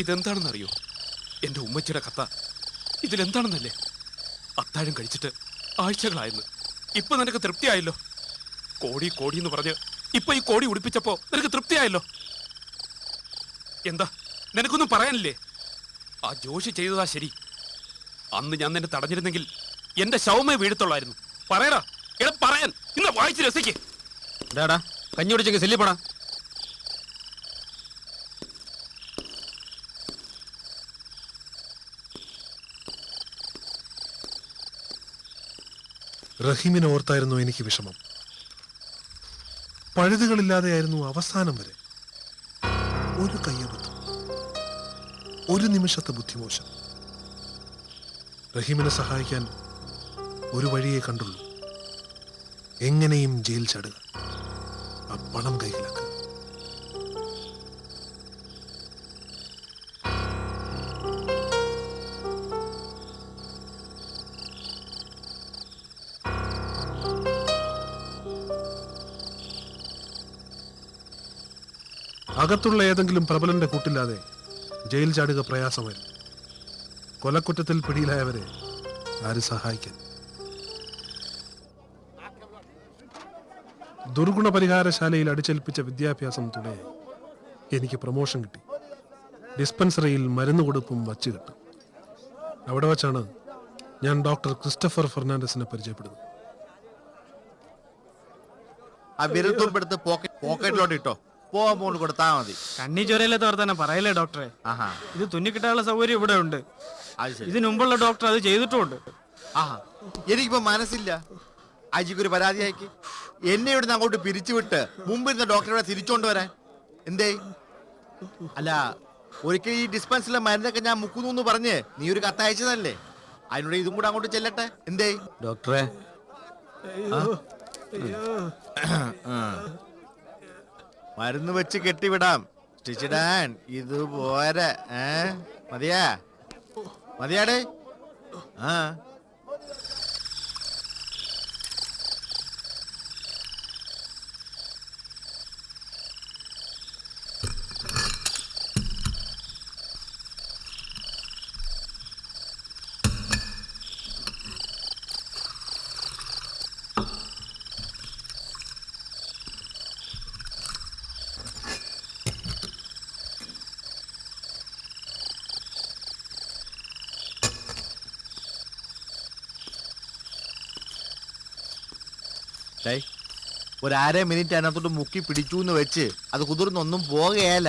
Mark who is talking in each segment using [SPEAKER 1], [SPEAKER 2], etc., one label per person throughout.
[SPEAKER 1] ഇതെന്താണെന്നറിയോ? എന്റെ ഉമ്മച്ചിയുടെ കത്ത. ഇതിലെന്താണെന്നല്ലേ? അത്താഴം കഴിച്ചിട്ട് ആഴ്ചകളായെന്ന്. ഇപ്പൊ നിനക്ക് തൃപ്തിയായല്ലോ. കോടി കോടി എന്ന് പറഞ്ഞ് ഇപ്പൊ ഈ കോടി ഉടിപ്പിച്ചപ്പോ നിനക്ക് തൃപ്തിയായല്ലോ. എന്താ നിനക്കൊന്നും പറയാനില്ലേ? ആ ജോഷി ചെയ്തതാ ശരി. അന്ന് ഞാൻ നിന്നെ തടഞ്ഞിരുന്നെങ്കിൽ എന്റെ ശവമേ വീഴത്തുള്ളായിരുന്നു. പറയടാ, എടാ പറയാൻ. ഇന്ന് വായിച്ച് രസിക്ക്.
[SPEAKER 2] എന്താടാ കഞ്ഞി കുടിച്ചെങ്കിൽ ശല്യപ്പെടാ.
[SPEAKER 3] റഹീമിനെ ഓർത്തായിരുന്നു എനിക്ക് വിഷമം. പഴുതുകളില്ലാതെയായിരുന്നു അവസാനം വരെ. ഒരു കയ്യബദ്ധം, ഒരു നിമിഷത്തെ ബുദ്ധിമോശം. റഹീമിനെ സഹായിക്കാൻ ഒരു വഴിയേ കണ്ടുള്ളൂ. എങ്ങനെയും ജയിൽ ചാടുക, ആ പണം കൈക്കലാക്കുക. അകത്തുള്ള ഏതെങ്കിലും പ്രബലന്റെ കൂട്ടില്ലാതെ ജയിൽ ചാടുക പ്രയാസമായിരുന്നു. കൊലക്കുറ്റത്തിൽ പിടിയിലായവരെ ആര് സഹായിക്കാൻ? ദുർഗുണ പരിഹാരശാലയിൽ അടിച്ചേൽപ്പിച്ച വിദ്യാഭ്യാസം തുടങ്ങി എനിക്ക് പ്രൊമോഷൻ കിട്ടി. ഡിസ്പെൻസറിയിൽ മരുന്ന് കൊടുപ്പും വച്ച് കിട്ടും. അവിടെ വച്ചാണ് ഞാൻ ഡോക്ടർ ക്രിസ്റ്റഫർ ഫെർണാണ്ടസിനെ പരിചയപ്പെടുന്നത്.
[SPEAKER 4] ആ വിരൽത്തുമ്പ് എടുത്ത് പോക്കറ്റിലോട്ട് ഇട്ടോ. പോകാൻ കൊടുത്താ മതി.
[SPEAKER 2] കണ്ണി ചൊരയില്ലാത്ത വർത്താനം പറയല്ലേ ഡോക്ടറെ.
[SPEAKER 4] ആഹാ,
[SPEAKER 2] ഇത് തുന്നിക്കിട്ടാനുള്ള സൗകര്യം ഇവിടെ ഉണ്ട്.
[SPEAKER 4] അത് ശരി.
[SPEAKER 2] ഇതിനു മുമ്പുള്ള ഡോക്ടർ അത് ചെയ്തിട്ടുമുണ്ട്.
[SPEAKER 4] ആഹാ, എനിക്കിപ്പോ മനസ്സില്ല. അജിക്കൊരു പരാതി അയക്ക്. എന്നെ ഇവിടുന്ന് അങ്ങോട്ട് പിരിച്ചുവിട്ട് മുമ്പിരുന്ന ഡോക്ടറെ തിരിച്ചോണ്ട് വരാൻ. എന്തേ? അല്ല, ഒരിക്കൽ ഈ ഡിസ്പെൻസറിലെ മരുന്നൊക്കെ ഞാൻ മുക്കുന്നു എന്ന് പറഞ്ഞ് നീ ഒരു കത്തയച്ചതല്ലേ? അതിനോട് ഇതും കൂടെ അങ്ങോട്ട് ചെല്ലട്ടെ. എന്തേ
[SPEAKER 2] ഡോക്ടറെ?
[SPEAKER 4] മരുന്ന് വെച്ച് കെട്ടിവിടാം. സ്റ്റിച്ചിടാൻ ഇത് പോരെ. മതിയാ? മതിയാടേ? ആ, ഒരു അര മിനിറ്റ് അതിനകത്തോട്ട് മുക്കി പിടിച്ചു എന്ന് വെച്ച് അത് കുതിർന്നൊന്നും പോകുകയല്ല.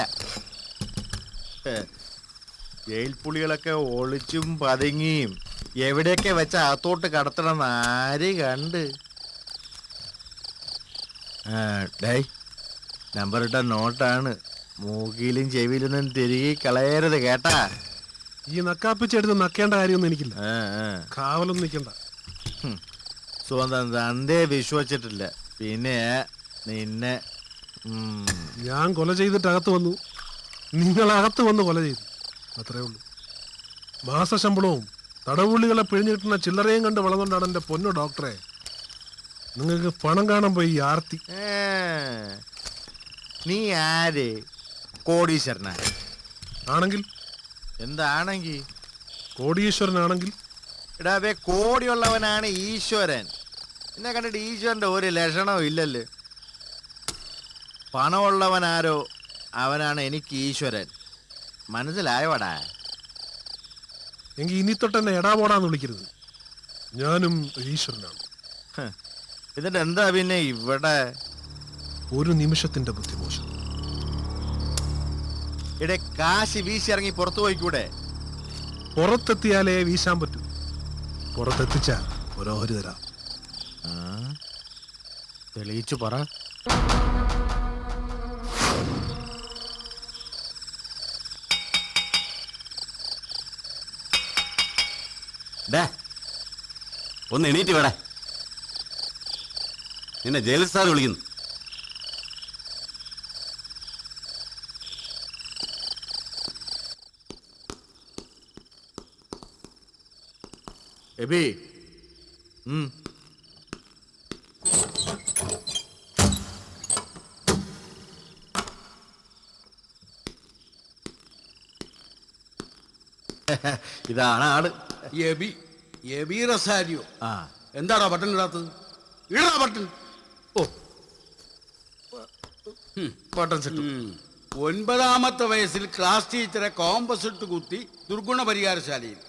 [SPEAKER 4] ജയിൽ പുളികളൊക്കെ ഒളിച്ചും പതുങ്ങിയും എവിടെയൊക്കെ വെച്ച അകത്തോട്ട് കടത്തണം ആര് കണ്ട്. നമ്പർ ഇട്ട നോട്ടാണ്. മൂക്കിയിലും ചെവിയിലൊന്നും തിരികെ കളയരുത് കേട്ടാ.
[SPEAKER 3] ഈ നക്കാപ്പിച്ചെടുത്ത് നക്കേണ്ട കാര്യമൊന്നും എനിക്കില്ല. കാവലൊന്നും നിൽക്കണ്ട.
[SPEAKER 4] സ്വന്തം തന്തേ വിശ്വസിച്ചിട്ടില്ല, പിന്നെ നിന്നെ.
[SPEAKER 3] ഞാൻ കൊല ചെയ്തിട്ട് അകത്ത് വന്നു, നിങ്ങൾ അകത്ത് വന്ന് കൊല ചെയ്തു, അത്രേ ഉള്ളൂ. മാസശമ്പളവും തടവുള്ളികളെ പിഴിഞ്ഞു കിട്ടുന്ന ചില്ലറയും കണ്ട് വളർന്നുകൊണ്ടാണ് എൻ്റെ പൊന്നു ഡോക്ടറെ നിങ്ങൾക്ക് പണം കാണാൻ പോയി ആർത്തി.
[SPEAKER 4] നീ ആര്? കോടീശ്വരനാ?
[SPEAKER 3] ആണെങ്കിൽ
[SPEAKER 4] എന്താണെങ്കിൽ?
[SPEAKER 3] കോടീശ്വരനാണെങ്കിൽ
[SPEAKER 4] ഇടാവേ, കോടിയുള്ളവനാണ് ഈശ്വരൻ. എന്നെ കണ്ടിട്ട് ഈശ്വരന്റെ ഒരു ലക്ഷണവും ഇല്ലല്ലോ. പണമുള്ളവനാരോ അവനാണ് എനിക്ക് ഈശ്വരൻ. മനസ്സിലായോടാ?
[SPEAKER 3] എങ്കിൽ ഇനി തൊട്ടെന്നെ എടാപോടാന്ന് വിളിക്കരുത്. ഞാനും ഈശ്വരനാണ്.
[SPEAKER 4] ഇതിന്റെ എന്താ പിന്നെ ഇവിടെ?
[SPEAKER 3] ഒരു നിമിഷത്തിന്റെ ബുദ്ധിമോശം.
[SPEAKER 4] ഇടെ കാശ് വീശി ഇറങ്ങി പുറത്തു പോയിക്കൂടെ?
[SPEAKER 3] പുറത്തെത്തിയാലേ വീശാൻ പറ്റൂ. പുറത്തെത്തിച്ച ഓരോഹരി തരാം.
[SPEAKER 4] തെളിയിച്ചു പറ.
[SPEAKER 5] ഒന്ന് എണീറ്റ് വേടേ, നിന്നെ ജയിൽ സാർ വിളിക്കുന്നു.
[SPEAKER 4] എബി, ഇതാണ് ആള്.
[SPEAKER 6] AB Rosario.
[SPEAKER 4] ആ
[SPEAKER 6] എന്താടാ ബട്ടൺ ഇടാത്തത്? ഇടാ ബട്ടൺ.
[SPEAKER 4] ഓ ബട്ടൺ സെറ്റ്.
[SPEAKER 6] 9ാമത്തെ വയസ്സിൽ ക്ലാസ് ടീച്ചറെ കോമ്പസിട്ട് കുത്തി ദുർഗുണ പരിഹാരശാലയിൽ.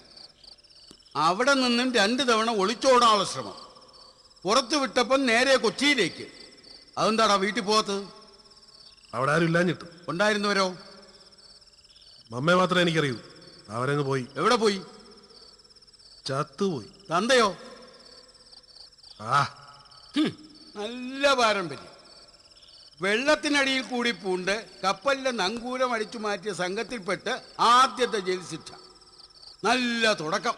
[SPEAKER 6] അവിടെ നിന്നും 2 തവണ ഒളിച്ചോടാനുള്ള ശ്രമം. പുറത്തു വിട്ടപ്പം നേരെ കൊച്ചിയിലേക്ക്. അതെന്താടാ വീട്ടിൽ പോകത്തത്?
[SPEAKER 3] അവിടെ ആരും ഇല്ലാഞ്ഞിട്ട്.
[SPEAKER 6] ഉണ്ടായിരുന്നവരോ?
[SPEAKER 3] മമ്മയെ മാത്രമേ എനിക്കറിയൂ. അവരങ്ങ് പോയി.
[SPEAKER 6] എവിടെ പോയി?
[SPEAKER 3] ചത്തുപോയി.
[SPEAKER 6] തന്തയോ?
[SPEAKER 3] ആ
[SPEAKER 6] നല്ല പാരമ്പര്യം. വെള്ളത്തിനടിയിൽ കൂടി പൂണ്ട് കപ്പലിലെ നങ്കൂരം അടിച്ചു മാറ്റിയ സംഘത്തിൽപ്പെട്ട് ആദ്യത്തെ ജയിൽ ശിക്ഷ. നല്ല തുടക്കം.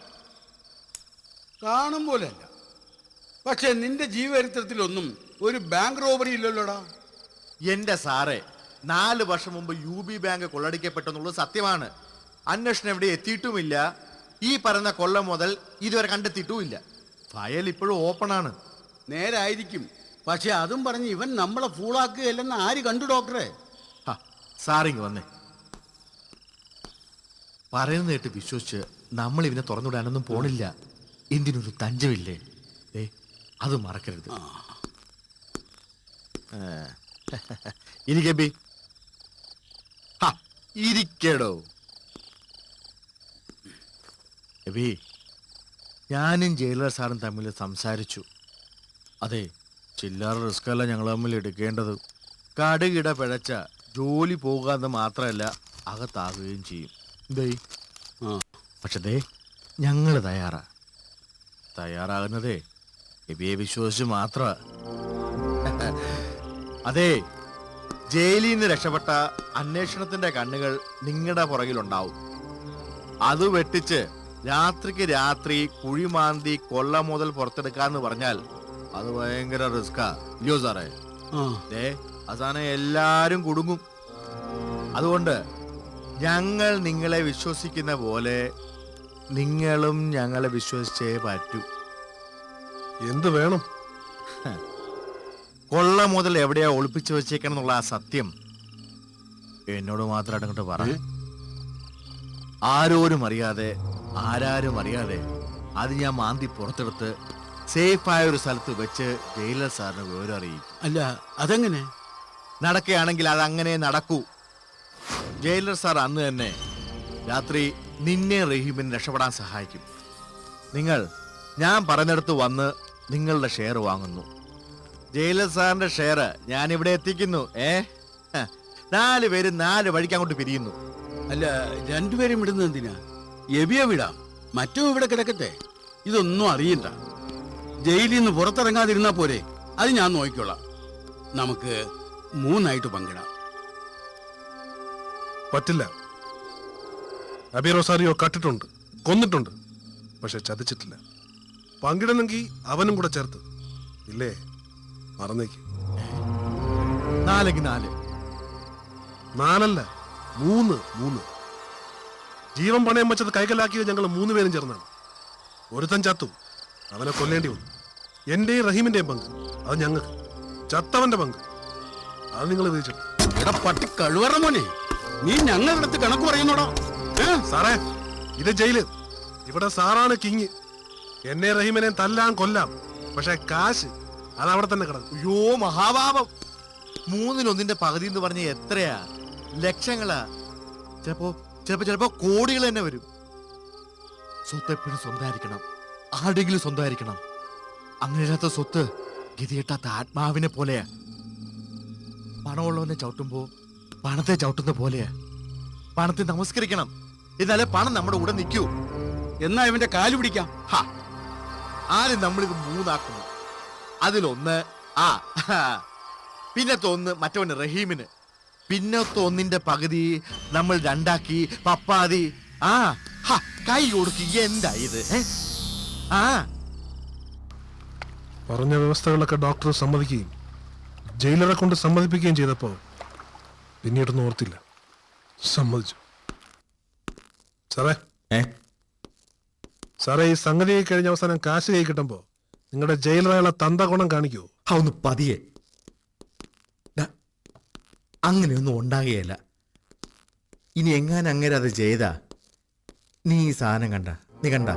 [SPEAKER 6] കാണും പോലല്ല. പക്ഷെ നിന്റെ ജീവചരിത്രത്തിലൊന്നും ഒരു ബാങ്ക് റോബറി ഇല്ലല്ലോടാ.
[SPEAKER 4] എന്റെ സാറേ, 4 വർഷം മുമ്പ് UB ബാങ്ക് കൊള്ളടിക്കപ്പെട്ടെന്നുള്ളത് സത്യമാണ്. അന്വേഷണം എവിടെ എത്തിയിട്ടുമില്ല. ഈ പറയുന്ന കൊല്ലം മുതൽ ഇതുവരെ കണ്ടെത്തിയിട്ടുമില്ല. ഫയൽ ഇപ്പോഴും ഓപ്പൺ ആണ്.
[SPEAKER 6] നേരായിരിക്കും. പക്ഷെ അതും പറഞ്ഞ് ഇവൻ നമ്മളെ ഫൂളാക്കുകയല്ലെന്ന് ആര് കണ്ടു ഡോക്ടറെ?
[SPEAKER 4] സാറിങ് വന്നേ. പറയുന്നത് കേട്ട് വിശ്വസിച്ച് നമ്മൾ ഇവനെ തുറന്നുവിടാനൊന്നും പോണില്ല. എന്തിനൊരു തഞ്ചമില്ലേ? അത് മറക്കരുത്. ഇരിക്കബി, ഇരിക്കടോ. എബി, ഞാനും ജയിലർ സാറും തമ്മിൽ സംസാരിച്ചു. അതെ, ചില്ലറ റിസ്ക് അല്ല ഞങ്ങൾ തമ്മിൽ എടുക്കേണ്ടത്. കടുകിട പിഴച്ച ജോലി പോകുക എന്ന് മാത്രമല്ല, അകത്താകുകയും ചെയ്യും. പക്ഷെ ദേ, ഞങ്ങൾ തയ്യാറാകുന്നതേ എബിയെ വിശ്വസിച്ച് മാത്ര. അതെ, ജയിലിൽ നിന്ന് രക്ഷപ്പെട്ട അന്വേഷണത്തിന്റെ കണ്ണുകൾ നിങ്ങളുടെ പുറകിലുണ്ടാവും. അത് വെട്ടിച്ച് രാത്രിക്ക് രാത്രി കുഴിമാന്തി കൊള്ള മുതൽ പുറത്തെടുക്കാന്ന് പറഞ്ഞാൽ അത് ഭയങ്കര റിസ്കാ. ഇല്ലയോ സാറേ? അവസാനം എല്ലാരും കുടുങ്ങും. അതുകൊണ്ട് ഞങ്ങൾ നിങ്ങളെ വിശ്വസിക്കുന്ന പോലെ നിങ്ങളും ഞങ്ങളെ വിശ്വസിച്ചേ പറ്റൂ.
[SPEAKER 3] എന്ത് വേണം?
[SPEAKER 4] കൊള്ള മുതൽ എവിടെയാ ഒളിപ്പിച്ചു വെച്ചേക്കണം എന്നുള്ള ആ സത്യം എന്നോട് മാത്രമായിട്ട് അങ്ങോട്ട് പറ. ആരോരും അറിയാതെ, ആരാരും അറിയാതെ അത് ഞാൻ മാന്തി പുറത്തെടുത്ത് സേഫായ ഒരു സ്ഥലത്ത് വെച്ച് ജയിലർ സാറിന് വിവരം അറിയിക്കും.
[SPEAKER 6] അല്ല, അതെങ്ങനെ
[SPEAKER 4] നടക്കുകയാണെങ്കിൽ അതങ്ങനെ നടക്കൂ. ജയിലർ സാർ അന്ന് തന്നെ രാത്രി നിന്നെ റഹീമിന് രക്ഷപ്പെടാൻ സഹായിക്കും. നിങ്ങൾ ഞാൻ പറഞ്ഞിടത്ത് വന്ന് നിങ്ങളുടെ ഷെയർ വാങ്ങുന്നു. ജയിലർ സാറിന്റെ ഷെയർ ഞാൻ ഇവിടെ എത്തിക്കുന്നു. 4 പേര് 4 വഴിക്ക് അങ്ങോട്ട് പിരിയുന്നു.
[SPEAKER 6] അല്ല, 2 പേരും വിടുന്നത് എന്തിനാ? എബിയെ വിടാം, മറ്റോ ഇവിടെ കിടക്കട്ടെ. ഇതൊന്നും അറിയണ്ട. ജയിലിൽ നിന്ന് പുറത്തിറങ്ങാതിരുന്നാ പോരെ? അത് ഞാൻ നോക്കിക്കോളാം. നമുക്ക് 3 പങ്കിടാം.
[SPEAKER 3] പറ്റില്ല. അബി റൊസാരിയോ കട്ടിട്ടുണ്ട്, കൊന്നിട്ടുണ്ട്, പക്ഷെ ചതിച്ചിട്ടില്ല. പങ്കിടുന്നെങ്കിൽ അവനും കൂടെ ചേർത്ത്. ഇല്ലേ? മറന്നേക്ക്.
[SPEAKER 4] 4 4
[SPEAKER 3] 4 3 ജീവൻ പണയം വെച്ചത് കൈക്കലാക്കിയത് ഞങ്ങൾ 3 പേരും ചേർന്നാണ്. ഒരുത്തൻ ചത്തു, അവനെ കൊല്ലേണ്ടി വന്നു. എന്റെയും റഹീമിന്റെയും പങ്ക് അത് ഞങ്ങൾക്ക്. ചത്തവന്റെ പങ്ക് അത് നിങ്ങൾ വിധിച്ചിട്ടു.
[SPEAKER 6] പട്ടി കഴിവറ മോനെ, നീ ഞങ്ങളുടെ കണക്ക് പറയുന്നോടോ?
[SPEAKER 3] സാറേ, ഇത് ജയില്. ഇവിടെ സാറാണ് കിങ്. എന്നെ റഹീമിനെ തല്ലാൻ കൊല്ലാം, പക്ഷെ കാശ് അത് അവിടെ തന്നെ കിടക്കും.
[SPEAKER 4] അയ്യോ മഹാപാപം. 3-1 പകുതി എന്ന് പറഞ്ഞ എത്രയാ? ലക്ഷങ്ങളാ. ചിലപ്പോ കോടികൾ തന്നെ വരും. സ്വത്ത് എപ്പോഴും സ്വന്തമായിരിക്കണം, ആരുടെങ്കിലും സ്വന്തമായിരിക്കണം. അങ്ങനെയില്ലാത്ത സ്വത്ത് ഗതിയെട്ടാത്ത ആത്മാവിനെ പോലെയാ. പണമുള്ളവനെ ചവിട്ടുമ്പോ പണത്തെ ചവിട്ടുന്ന പോലെയാ. പണത്തെ നമസ്കരിക്കണം, എന്നാലേ പണം നമ്മുടെ കൂടെ നിൽക്കൂ.
[SPEAKER 6] എന്നാ ഇവന്റെ കാല് പിടിക്കാം.
[SPEAKER 4] ആരും നമ്മളിത് 3 ആക്കുന്നു. അതിലൊന്ന് പിന്നത്തെ 1 മറ്റവന് റഹീമിന്, പിന്നത്തെ 1 പകുതി നമ്മൾ 2 ആക്കി പപ്പാതി. കൈ കൊടുക്കുക. എന്താ ഇത്?
[SPEAKER 3] പറഞ്ഞ വ്യവസ്ഥകളൊക്കെ ഡോക്ടർ സമ്മതിക്കുകയും ജയിലറെ കൊണ്ട് സമ്മതിപ്പിക്കുകയും ചെയ്തപ്പോ പിന്നീടൊന്നും ഓർത്തില്ല, സമ്മതിച്ചു. സാറേ, ഈ സംഗതി കഴിഞ്ഞ അവസാനം കാശ് കൈ കിട്ടുമ്പോ നിങ്ങളുടെ ജയിലറയുള്ള തന്ത ഗുണം കാണിക്കുവോ?
[SPEAKER 4] ഒന്ന് പതിയെ. അങ്ങനെയൊന്നും ഉണ്ടാകുകയല്ല. ഇനി എങ്ങാനും അങ്ങനെ അത് ചെയ്താ നീ ഈ സാധനം കണ്ട? നീ കണ്ട?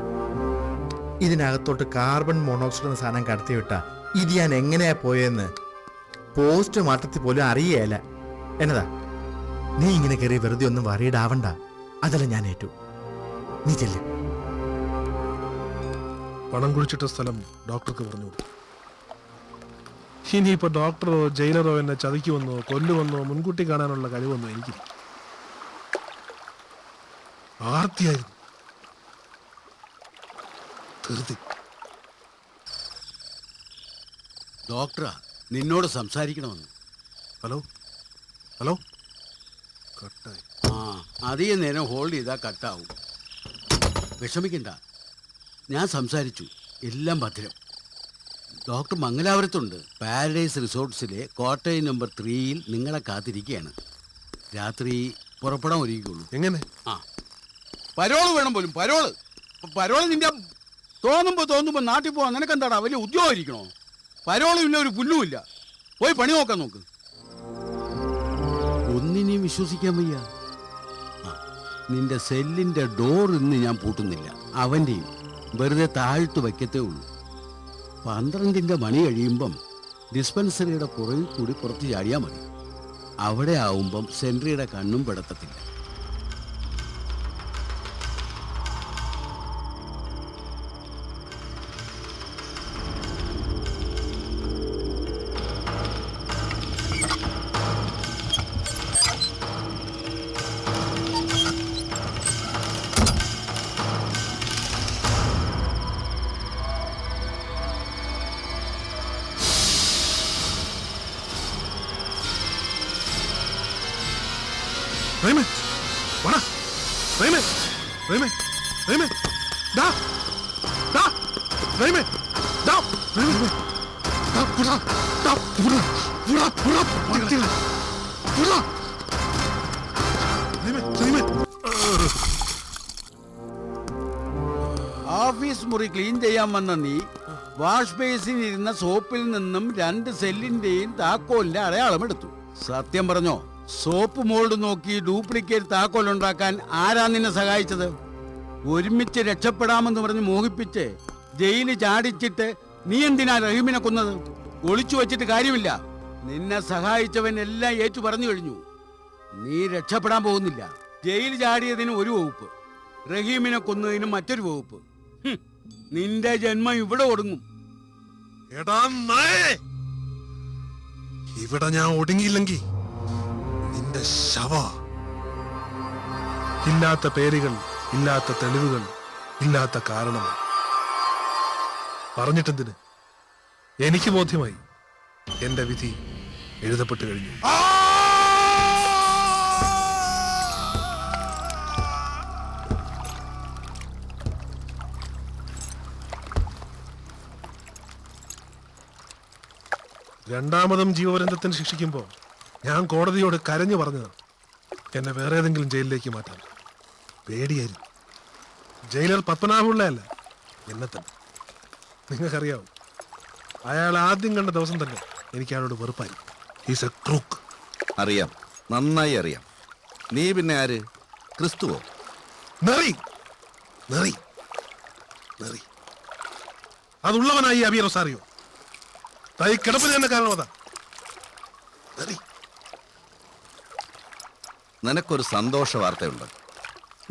[SPEAKER 4] ഇതിനകത്തോട്ട് കാർബൺ മോണോക്സൈഡ് എന്ന സാധനം കടത്തിവിട്ട ഇത് ഞാൻ എങ്ങനെയാ പോയെന്ന് പോസ്റ്റ് മാറ്റത്തിൽ പോലും അറിയേല. എന്നതാ നീ ഇങ്ങനെ കയറി വെറുതെ ഒന്നും വറീഡാവണ്ട. അതല്ല ഞാൻ ഏറ്റു. നീ ചെല്ല്.
[SPEAKER 3] പണം കുഴിച്ചിട്ട സ്ഥലം ഡോക്ടർക്ക് പറഞ്ഞു കൊടുത്തു. ഇനിയിപ്പോ ഡോക്ടറോ ജയിലറോ എന്നെ ചതിക്കുമെന്നോ കൊല്ലുമെന്നോ മുൻകൂട്ടി കാണാനുള്ള കഴിവൊന്നും എനിക്കില്ല. ആർത്തിയായിരുന്നു. ധൃതി.
[SPEAKER 6] ഡോക്ടറാ നിന്നോട് സംസാരിക്കണമെന്ന്.
[SPEAKER 3] Hello hello. കട്ടായി.
[SPEAKER 6] ആ അധികം നേരം ഹോൾഡ് ചെയ്താൽ കട്ടാവും. വിഷമിക്കണ്ട, ഞാൻ സംസാരിച്ചു. എല്ലാം ഭദ്രം. ഡോക്ടർ മംഗലാപുരത്തുണ്ട്. പാരഡൈസ് റിസോർട്ട്സിലെ കോട്ടയം നമ്പർ 3-ൽ നിങ്ങളെ കാത്തിരിക്കുകയാണ്. രാത്രി പുറപ്പെടാൻ ഒരുങ്ങിക്കോളൂ.
[SPEAKER 3] എങ്ങനെ?
[SPEAKER 6] ആ പരോള് വേണം പോലും. പരോള് നിന്റെ തോന്നുമ്പോ നാട്ടിൽ പോവാൻ നിനക്കെന്താടാ വലിയ ഉദ്യോഗം ഇരിക്കണോ? പരോളും ഇല്ല, ഒരു പുല്ലുമില്ല. പോയി പണി നോക്കാൻ നോക്ക്. ഒന്നിനെയും വിശ്വസിക്കാൻ വയ്യ. നിന്റെ സെല്ലിന്റെ ഡോർ ഇന്ന് ഞാൻ പൂട്ടുന്നില്ല. അവന്റെയും വെറുതെ താഴ്ത്തു വയ്ക്കത്തേ ഉള്ളൂ. 12ന്റെ മണി കഴിയുമ്പം ഡിസ്പെൻസറിയുടെ പുറകിൽ കൂടി പുറത്ത് ചാടിയാൽ മതി. അവിടെ ആവുമ്പം സെൻട്രിയുടെ കണ്ണും പെടത്തത്തില്ല.
[SPEAKER 3] റഹീമേ, വാടാ. റഹീമേ, റഹീമേ, റഹീമേ, ഡാ, ഡാ, റഹീമേ, ഡാ, റഹീമേ, ഡാ, പുടാ, ഡാ, പുടാ, പുടാ, പുടാ, പുടാ, പുടാ. റഹീമേ, റഹീമേ.
[SPEAKER 6] ഓഫീസ് മുറി ക്ലീൻ ചെയ്യാൻ വന്ന നീ വാഷ് ബേസിൽ ഇരുന്ന സോപ്പിൽ നിന്നും 2 സെല്ലിന്റെയും താക്കോലിന്റെ അടയാളം എടുത്തു. സത്യം പറഞ്ഞോ, സോപ്പ് മോൾഡ് നോക്കി ഡ്യൂപ്ലിക്കേറ്റ് താക്കോൽ ഉണ്ടാക്കാൻ ആരാ നിന്നെ സഹായിച്ചത്? ഒരുമിച്ച് രക്ഷപ്പെടാമെന്ന് പറഞ്ഞ് മോഹിപ്പിച്ച് ജയിലിൽ ചാടിച്ചിട്ട് നീ എന്തിനാ റഹീമിനെ കൊന്നത്? ഒളിച്ചു വെച്ചിട്ട് കാര്യമില്ല. നിന്നെ സഹായിച്ചവൻ എല്ലാം ഏറ്റു പറഞ്ഞു കഴിഞ്ഞു. നീ രക്ഷപ്പെടാൻ പോകുന്നില്ല. ജയിൽ ചാടിയതിന് ഒരു വകുപ്പ്, റഹീമിനെ കൊന്നതിന് മറ്റൊരു വകുപ്പ്. നിന്റെ ജന്മം ഇവിടെ ഒടുങ്ങും.
[SPEAKER 3] എടാ നായേ, ഇവിടെ ഞാൻ ഒടുങ്ങിയില്ലെങ്കിൽ നിന്റെ ശവ. ഇല്ലാത്ത പേരുകൾ, ഇല്ലാത്ത തെളിവുകൾ, ഇല്ലാത്ത കാരണങ്ങൾ പറഞ്ഞിട്ടെന്തിന്? എനിക്ക് ബോധ്യമായി എന്റെ വിധി എഴുതപ്പെട്ടു കഴിഞ്ഞു. രണ്ടാമതും ജീവപര്യന്തത്തിന് ശിക്ഷിക്കുമ്പോൾ ഞാൻ കോടതിയോട് കരഞ്ഞു പറഞ്ഞതാണ് എന്നെ വേറെ ഏതെങ്കിലും ജയിലിലേക്ക് മാറ്റാൻ. പേടിയായിരുന്നു. ജയിലർ പത്മനാഭപിള്ളയല്ല, എന്നെ തന്നെ. നിങ്ങൾക്കറിയാവും, അയാൾ ആദ്യം കണ്ട ദിവസം തന്നെ എനിക്ക് അയാളോട് വെറുപ്പായി. Is A Crook.
[SPEAKER 7] അറിയാം, നന്നായി അറിയാം. നീ പിന്നെ ആര്? ക്രിസ്തുവോ?
[SPEAKER 3] നെറി, നെറി, നെറി. അതുള്ളവനായി അബി റൊസാറിയോ. തൈ കിടപ്പിന് തന്നെ കാരണം അതാ. നെറി.
[SPEAKER 7] നിനക്കൊരു സന്തോഷ വാർത്തയുണ്ട്.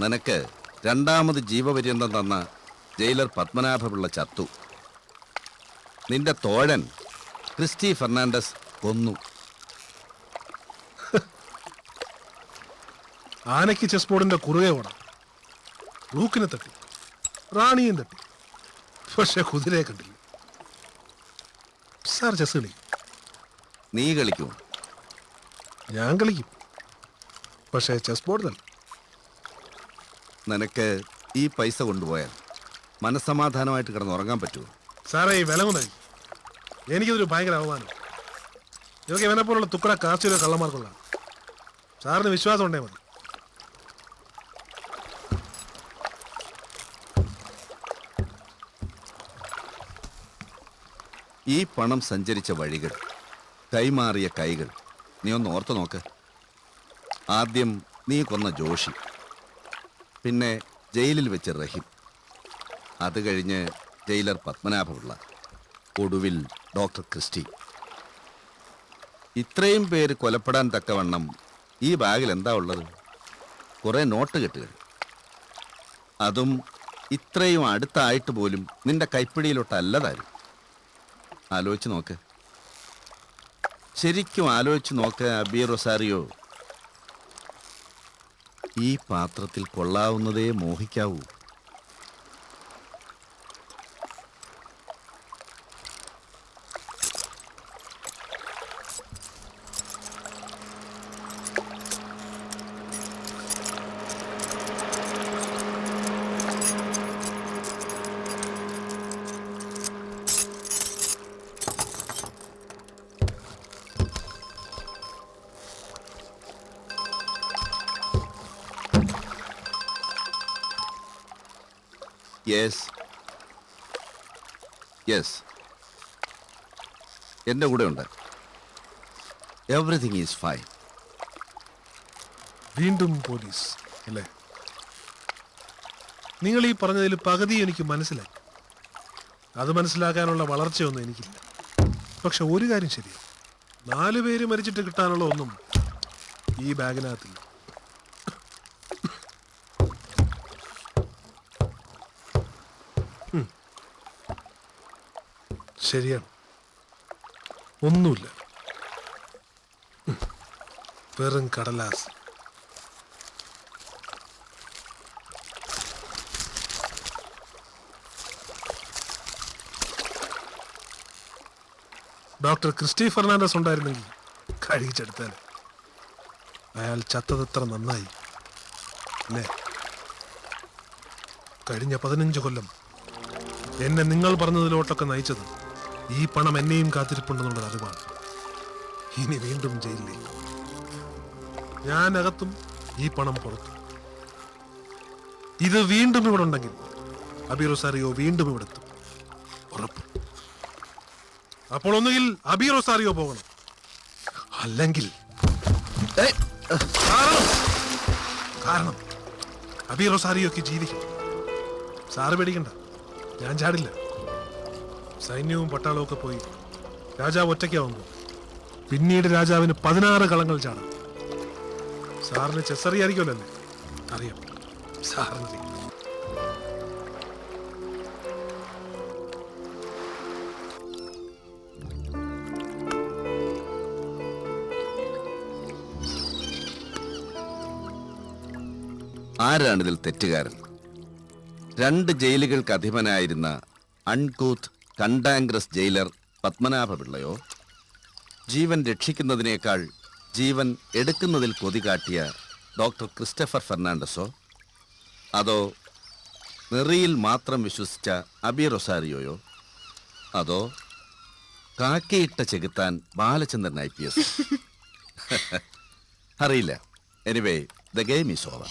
[SPEAKER 7] നിനക്ക് രണ്ടാമത് ജീവപര്യന്തം തന്ന ജയിലർ പത്മനാഭപിള്ള ചത്തു. നിന്റെ തോഴൻ ക്രിസ്റ്റി ഫെർണാണ്ടസ് കൊന്നു.
[SPEAKER 3] ആനയ്ക്ക് ചെസ് ബോർഡിന്റെ കുറുകെ ഓടാം. റൂക്കിനെ തട്ടി, റാണിയും തട്ടി, പക്ഷെ കുതിരയെ കണ്ടില്ല. സാർ ചെസ് കളി.
[SPEAKER 7] നീ കളിക്കും?
[SPEAKER 3] ഞാൻ കളിക്കും, പക്ഷേ ചെസ് ബോർഡിലല്ല.
[SPEAKER 7] നിനക്ക് ഈ പൈസ കൊണ്ടുപോയാൽ മനസ്സമാധാനമായിട്ട് കിടന്നുറങ്ങാൻ പറ്റുമോ?
[SPEAKER 3] സാറേ, ഈ വില കൊണ്ടായി എനിക്കിതൊരു ഭയങ്കര അവമാനം. ഇതൊക്കെ ഇവനെ പോലുള്ള തുക്കട കാർച്ചൊരു കള്ളന്മാർക്കുള്ള. സാറിന് വിശ്വാസം ഉണ്ടേ മതി.
[SPEAKER 7] ഈ പണം സഞ്ചരിച്ച വഴികൾ, കൈമാറിയ കൈകൾ നീ ഒന്ന് ഓർത്തു നോക്ക്. ആദ്യം നീ കൊന്ന ജോഷി, പിന്നെ ജയിലിൽ വെച്ച് റഹീം, അത് കഴിഞ്ഞ് ജയിലർ പത്മനാഭപിള്ള, ഒടുവിൽ ഡോക്ടർ ക്രിസ്റ്റി. ഇത്രയും പേര് കൊലപ്പെടാൻ തക്കവണ്ണം ഈ ബാഗിൽ എന്താ ഉള്ളത്? കുറെ നോട്ട് കെട്ടുകൾ. അതും ഇത്രയും അടുത്തായിട്ട് പോലും നിന്റെ കൈപ്പിടിയിലോട്ടല്ലതാരും. ആലോചിച്ച് നോക്ക്, ശരിക്കും ആലോചിച്ച് നോക്ക് അബി റൊസാരിയോ. ഈ പാത്രത്തിൽ കൊള്ളാവുന്നതേ മോഹിക്കാവൂ. യെസ് യെസ്, എൻ്റെ കൂടെ ഉണ്ട്. Everything is fine.
[SPEAKER 3] വീണ്ടും പോലീസ് അല്ലേ? നിങ്ങൾ ഈ പറഞ്ഞതിൽ പകുതി എനിക്ക് മനസ്സിലായി. അത് മനസ്സിലാക്കാനുള്ള വളർച്ചയൊന്നും എനിക്കില്ല. പക്ഷെ ഒരു കാര്യം ശരിയാണ്, 4 പേര് മരിച്ചിട്ട് കിട്ടാനുള്ള ഒന്നും ഈ ബാഗിനകത്തില്ല. ശരിയാണ്, ഒന്നുമില്ല. വെറും കടലാസ്. ഡോക്ടർ ക്രിസ്റ്റി ഫെർണാണ്ടസ് ഉണ്ടായിരുന്നെങ്കിൽ കഴിച്ചെടുത്താൽ. അയാൾ ചത്തതെത്ര നന്നായി അല്ലേ? കഴിഞ്ഞ 15 കൊല്ലം എന്നെ നിങ്ങൾ പറഞ്ഞതിലോട്ടൊക്കെ നയിച്ചത് ഈ പണം എന്നെയും കാത്തിരിപ്പുണ്ടെന്നുള്ളത് അറിവാണ്. ഇനി വീണ്ടും ജയിലിലേക്ക്. ഞാൻ അകത്തും, ഈ പണം പുറത്തും. ഇത് വീണ്ടും ഇവിടെ ഉണ്ടെങ്കിൽ അബി റൊസാരിയോ വീണ്ടും ഇവിടെ എത്തും, ഉറപ്പ്. അപ്പോൾ ഒന്നുകിൽ അബി റൊസാരിയോ പോകണം, അല്ലെങ്കിൽ കാരണം അബി റൊസാരിയോക്ക് ജീവിക്കും. സാറ് പേടിക്കണ്ട, ഞാൻ ചാടില്ല. സൈന്യവും പട്ടാളവും ഒക്കെ പോയി രാജാവ് ഒറ്റയ്ക്കാവുമ്പോൾ പിന്നീട് രാജാവിന് 16 കളങ്ങൾ ചാടാം. സാറിന് ചെസ് അറിയാമായിരിക്കുമല്ലോ അല്ലേ? അറിയാം, സാറിന്.
[SPEAKER 7] ആരാണിതിൽ തെറ്റുകാരൻ? 2 ജയിലുകൾക്ക് അധിപനായിരുന്ന അൺകൂത്ത് കണ്ടാംഗ്രസ് ജയിലർ പത്മനാഭപിള്ളയോ, ജീവൻ രക്ഷിക്കുന്നതിനേക്കാൾ ജീവൻ എടുക്കുന്നതിൽ കൊതി കാട്ടിയ ഡോക്ടർ ക്രിസ്റ്റഫർ ഫെർണാണ്ടസോ, അതോ നെറിയിൽ മാത്രം വിശ്വസിച്ച അബി റൊസാരിയോയോ, അതോ കാക്കയിട്ട ചെകുത്താൻ ബാലചന്ദ്രൻ IPS? അറിയില്ല. Anyway, the game is over.